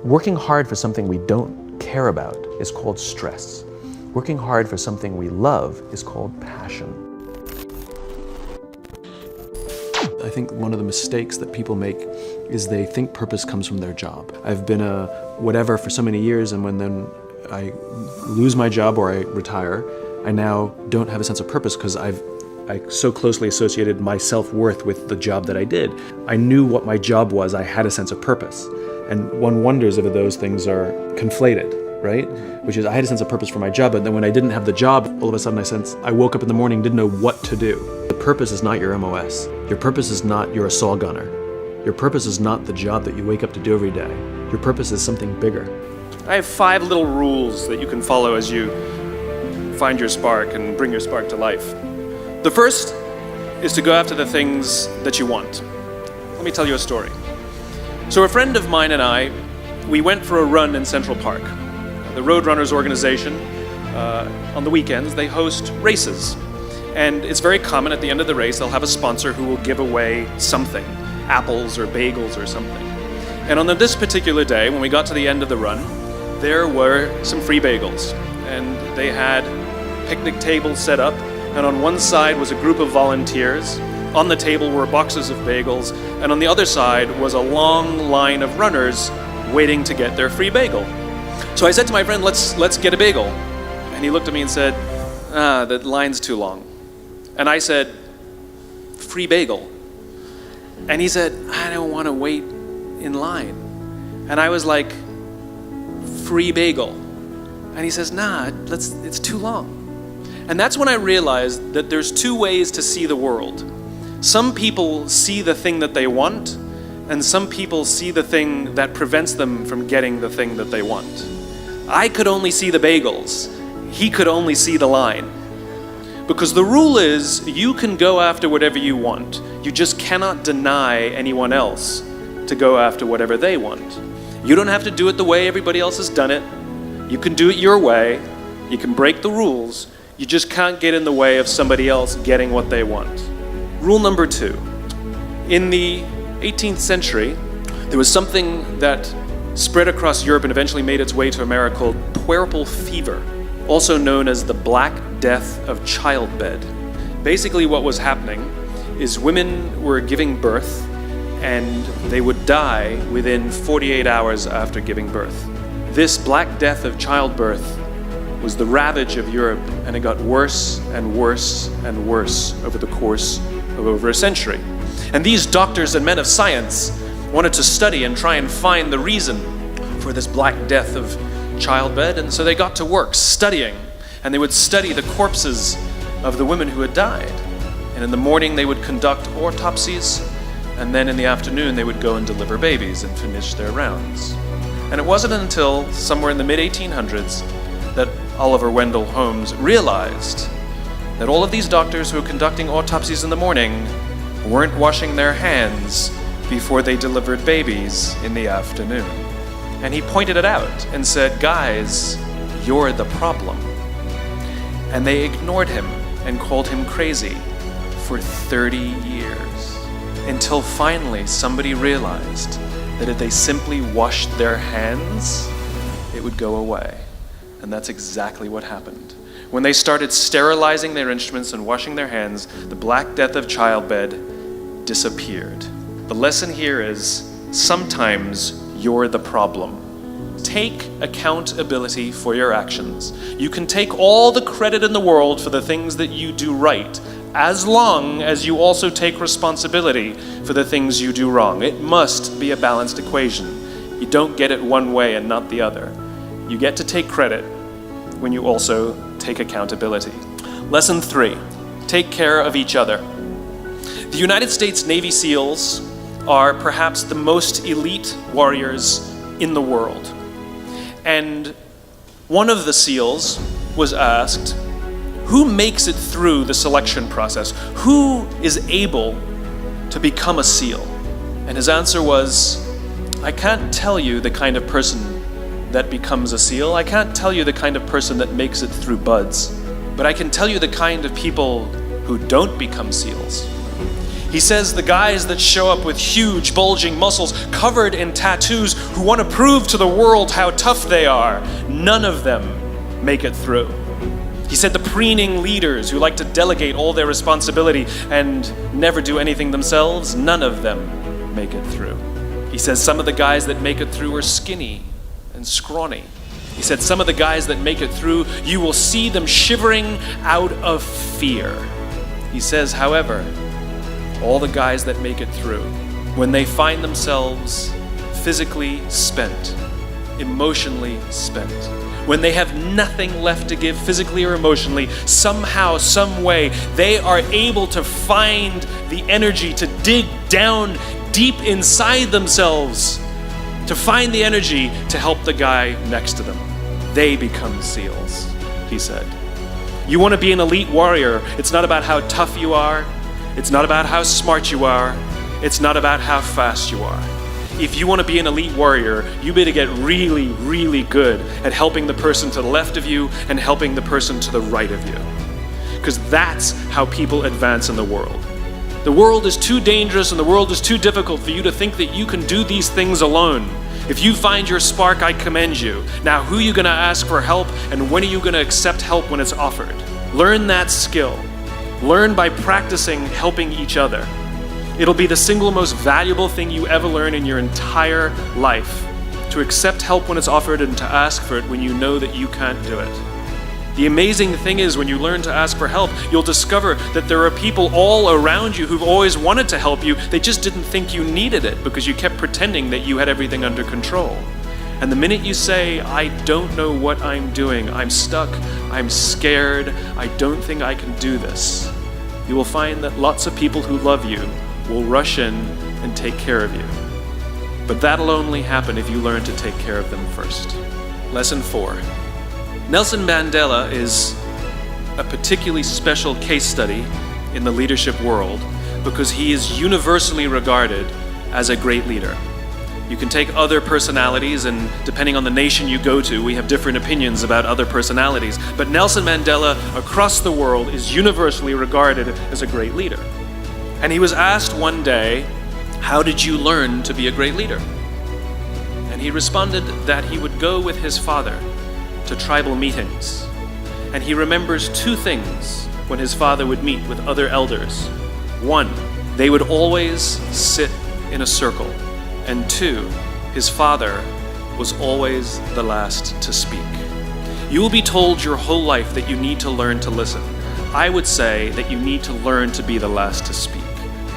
Working hard for something we don't care about is called stress. Working hard for something we love is called passion. I think one of the mistakes that people make is they think purpose comes from their job. I've been a whatever for so many years, and when then I lose my job or I retire, I now don't have a sense of purpose because I so closely associated my self-worth with the job that I did. I knew what my job was, I had a sense of purpose. And one wonders if those things are conflated, right? Which is, I had a sense of purpose for my job, but then when I didn't have the job, all of a sudden I woke up in the morning, didn't know what to do. The purpose is not your MOS. Your purpose is not you're a saw gunner. Your purpose is not the job that you wake up to do every day. Your purpose is something bigger. I have 5 little rules that you can follow as you find your spark and bring your spark to life. The first is to go after the things that you want. Let me tell you a story. So a friend of mine and I, we went for a run in Central Park. The Roadrunners organization, on the weekends, they host races. And it's very common at the end of the race, they'll have a sponsor who will give away something, apples or bagels or something. And on this particular day, when we got to the end of the run, there were some free bagels. And they had picnic tables set up, and on one side was a group of volunteers. On the table were boxes of bagels, and on the other side was a long line of runners waiting to get their free bagel. So I said to my friend, let's get a bagel. And he looked at me and said, the line's too long. And I said, free bagel. And he said, I don't want to wait in line. And I was like, free bagel. And he says, nah, it's too long. And that's when I realized that there's 2 ways to see the world. Some people see the thing that they want, and some people see the thing that prevents them from getting the thing that they want. I could only see the bagels. He could only see the line. Because the rule is, you can go after whatever you want. You just cannot deny anyone else to go after whatever they want. You don't have to do it the way everybody else has done it. You can do it your way. You can break the rules. You just can't get in the way of somebody else getting what they want. Rule number 2. In the 18th century, there was something that spread across Europe and eventually made its way to America called puerperal fever, also known as the Black Death of childbed. Basically what was happening is women were giving birth and they would die within 48 hours after giving birth. This Black Death of childbirth was the ravage of Europe, and it got worse and worse and worse over the course of over a century. And these doctors and men of science wanted to study and try and find the reason for this Black Death of childbed, and so they got to work studying, and they would study the corpses of the women who had died. And in the morning they would conduct autopsies, and then in the afternoon they would go and deliver babies and finish their rounds. And it wasn't until somewhere in the mid-1800s that Oliver Wendell Holmes realized that all of these doctors who were conducting autopsies in the morning weren't washing their hands before they delivered babies in the afternoon. And he pointed it out and said, guys, you're the problem. And they ignored him and called him crazy for 30 years, until finally somebody realized that if they simply washed their hands, it would go away. And that's exactly what happened. When they started sterilizing their instruments and washing their hands, the Black Death of childbed disappeared. The lesson here is, sometimes you're the problem. Take accountability for your actions. You can take all the credit in the world for the things that you do right, as long as you also take responsibility for the things you do wrong. It must be a balanced equation. You don't get it one way and not the other. You get to take credit when you also take accountability. Lesson 3, take care of each other. The United States Navy SEALs are perhaps the most elite warriors in the world. And one of the SEALs was asked, who makes it through the selection process? Who is able to become a SEAL? And his answer was, I can't tell you the kind of person that becomes a SEAL. I can't tell you the kind of person that makes it through BUD/S, but I can tell you the kind of people who don't become SEALs. He says the guys that show up with huge, bulging muscles covered in tattoos who want to prove to the world how tough they are, none of them make it through. He said the preening leaders who like to delegate all their responsibility and never do anything themselves, none of them make it through. He says some of the guys that make it through are skinny and scrawny. He said some of the guys that make it through, you will see them shivering out of fear. He says, however, all the guys that make it through, when they find themselves physically spent, emotionally spent, when they have nothing left to give physically or emotionally, somehow, some way, they are able to find the energy to dig down deep inside themselves, to find the energy to help the guy next to them. They become SEALs, he said. You want to be an elite warrior, it's not about how tough you are, it's not about how smart you are, it's not about how fast you are. If you want to be an elite warrior, you better get really, really good at helping the person to the left of you and helping the person to the right of you. Because that's how people advance in the world. The world is too dangerous and the world is too difficult for you to think that you can do these things alone. If you find your spark, I commend you. Now, who are you going to ask for help, and when are you going to accept help when it's offered? Learn that skill. Learn by practicing helping each other. It'll be the single most valuable thing you ever learn in your entire life, to accept help when it's offered and to ask for it when you know that you can't do it. The amazing thing is, when you learn to ask for help, you'll discover that there are people all around you who've always wanted to help you. They just didn't think you needed it because you kept pretending that you had everything under control. And the minute you say, I don't know what I'm doing, I'm stuck, I'm scared, I don't think I can do this, you will find that lots of people who love you will rush in and take care of you. But that'll only happen if you learn to take care of them first. Lesson 4. Nelson Mandela is a particularly special case study in the leadership world because he is universally regarded as a great leader. You can take other personalities, and depending on the nation you go to, we have different opinions about other personalities. But Nelson Mandela across the world is universally regarded as a great leader. And he was asked one day, how did you learn to be a great leader? And he responded that he would go with his father to tribal meetings. And he remembers two things when his father would meet with other elders. One, they would always sit in a circle. And two, his father was always the last to speak. You will be told your whole life that you need to learn to listen. I would say that you need to learn to be the last to speak.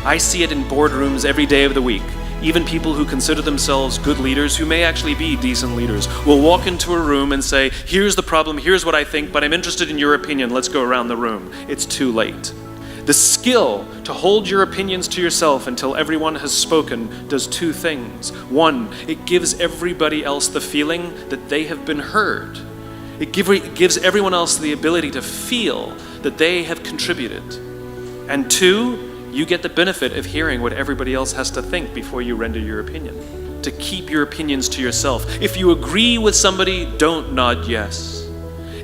I see it in boardrooms every day of the week. Even people who consider themselves good leaders, who may actually be decent leaders, will walk into a room and say, here's the problem, here's what I think, but I'm interested in your opinion, let's go around the room. It's too late. The skill to hold your opinions to yourself until everyone has spoken does two things. One, it gives everybody else the feeling that they have been heard. It gives everyone else the ability to feel that they have contributed. And two, you get the benefit of hearing what everybody else has to think before you render your opinion. To keep your opinions to yourself. If you agree with somebody, don't nod yes.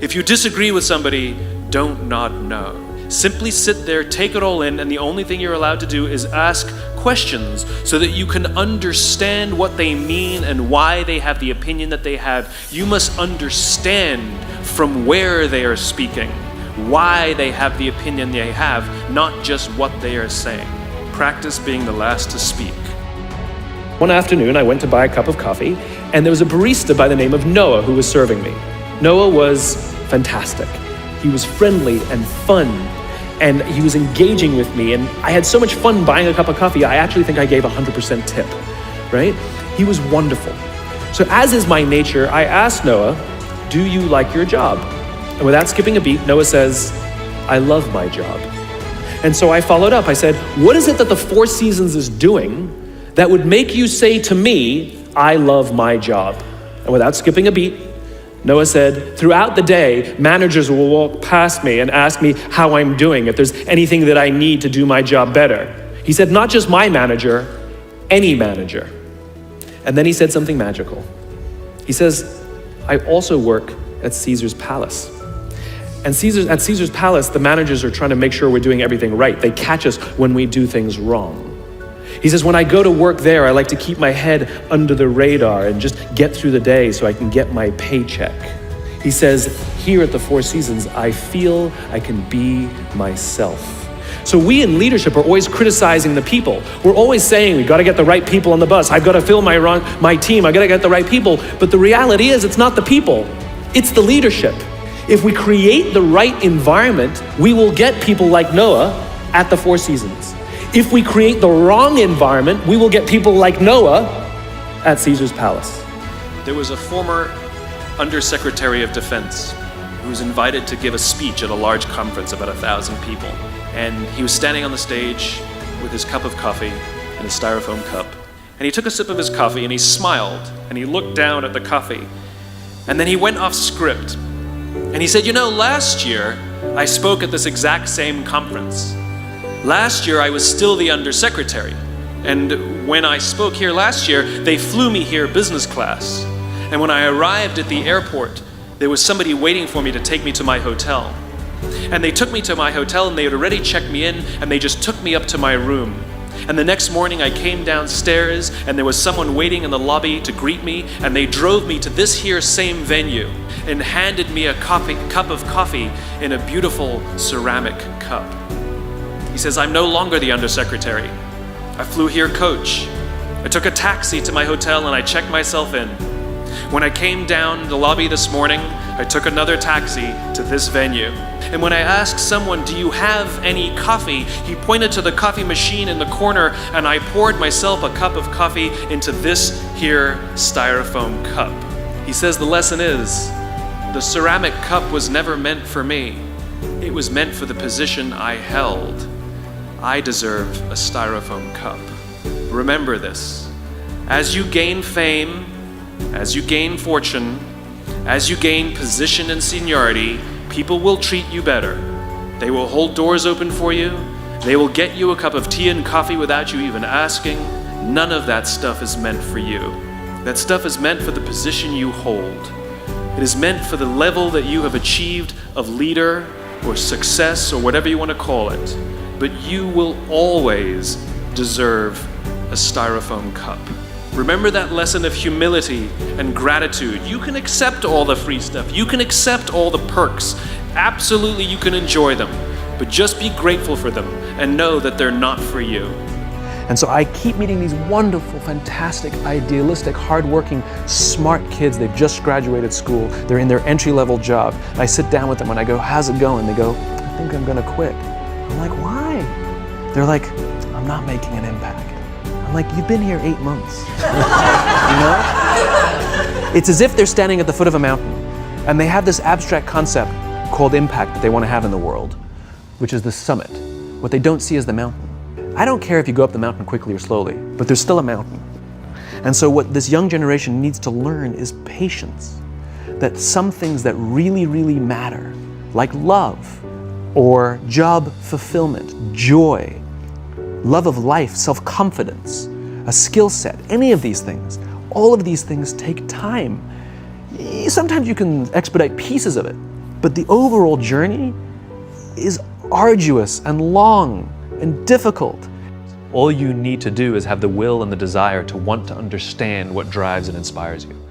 If you disagree with somebody, don't nod no. Simply sit there, take it all in, and the only thing you're allowed to do is ask questions so that you can understand what they mean and why they have the opinion that they have. You must understand from where they are speaking, why they have the opinion they have, not just what they are saying. Practice being the last to speak. One afternoon, I went to buy a cup of coffee, and there was a barista by the name of Noah who was serving me. Noah was fantastic. He was friendly and fun, and he was engaging with me, and I had so much fun buying a cup of coffee, I actually think I gave 100% tip, right? He was wonderful. So as is my nature, I asked Noah, do you like your job? And without skipping a beat, Noah says, I love my job. And so I followed up. I said, what is it that the Four Seasons is doing that would make you say to me, I love my job? And without skipping a beat, Noah said, throughout the day, managers will walk past me and ask me how I'm doing, if there's anything that I need to do my job better. He said, not just my manager, any manager. And then he said something magical. He says, I also work at Caesar's palace. And at Caesar's Palace, the managers are trying to make sure we're doing everything right. They catch us when we do things wrong. He says, when I go to work there, I like to keep my head under the radar and just get through the day so I can get my paycheck. He says, here at the Four Seasons, I feel I can be myself. So we in leadership are always criticizing the people. We're always saying, we got to get the right people on the bus. I've got to fill my team. I got to get the right people. But the reality is, it's not the people. It's the leadership. If we create the right environment, we will get people like Noah at the Four Seasons. If we create the wrong environment, we will get people like Noah at Caesar's Palace. There was a former Undersecretary of Defense who was invited to give a speech at a large conference, about 1,000 people. And he was standing on the stage with his cup of coffee and a styrofoam cup. And he took a sip of his coffee and he smiled and he looked down at the coffee. And then he went off script. And he said, last year I spoke at this exact same conference. Last year I was still the undersecretary. And when I spoke here last year, they flew me here business class. And when I arrived at the airport, there was somebody waiting for me to take me to my hotel. And they took me to my hotel and they had already checked me in and they just took me up to my room. And the next morning I came downstairs and there was someone waiting in the lobby to greet me, and they drove me to this here same venue and handed me a cup of coffee in a beautiful ceramic cup. He says, I'm no longer the undersecretary. I flew here coach. I took a taxi to my hotel and I checked myself in. When I came down the lobby this morning, I took another taxi to this venue. And when I asked someone, do you have any coffee? He pointed to the coffee machine in the corner and I poured myself a cup of coffee into this here styrofoam cup. He says the lesson is, the ceramic cup was never meant for me. It was meant for the position I held. I deserve a styrofoam cup. Remember this. As you gain fame, as you gain fortune, as you gain position and seniority, people will treat you better. They will hold doors open for you. They will get you a cup of tea and coffee without you even asking. None of that stuff is meant for you. That stuff is meant for the position you hold. It is meant for the level that you have achieved of leader or success or whatever you want to call it. But you will always deserve a styrofoam cup. Remember that lesson of humility and gratitude. You can accept all the free stuff. You can accept all the perks. Absolutely, you can enjoy them. But just be grateful for them and know that they're not for you. And so I keep meeting these wonderful, fantastic, idealistic, hardworking, smart kids. They've just graduated school. They're in their entry-level job. I sit down with them and I go, how's it going? They go, I think I'm gonna quit. I'm like, why? They're like, I'm not making an impact. I'm like, you've been here 8 months. It's as if they're standing at the foot of a mountain and they have this abstract concept called impact that they want to have in the world, which is the summit. What they don't see is the mountain. I don't care if you go up the mountain quickly or slowly, but there's still a mountain. And so what this young generation needs to learn is patience. That some things that really, really matter, like love or job fulfillment, joy, love of life, self-confidence, a skill set, any of these things, all of these things take time. Sometimes you can expedite pieces of it, but the overall journey is arduous and long and difficult. All you need to do is have the will and the desire to want to understand what drives and inspires you.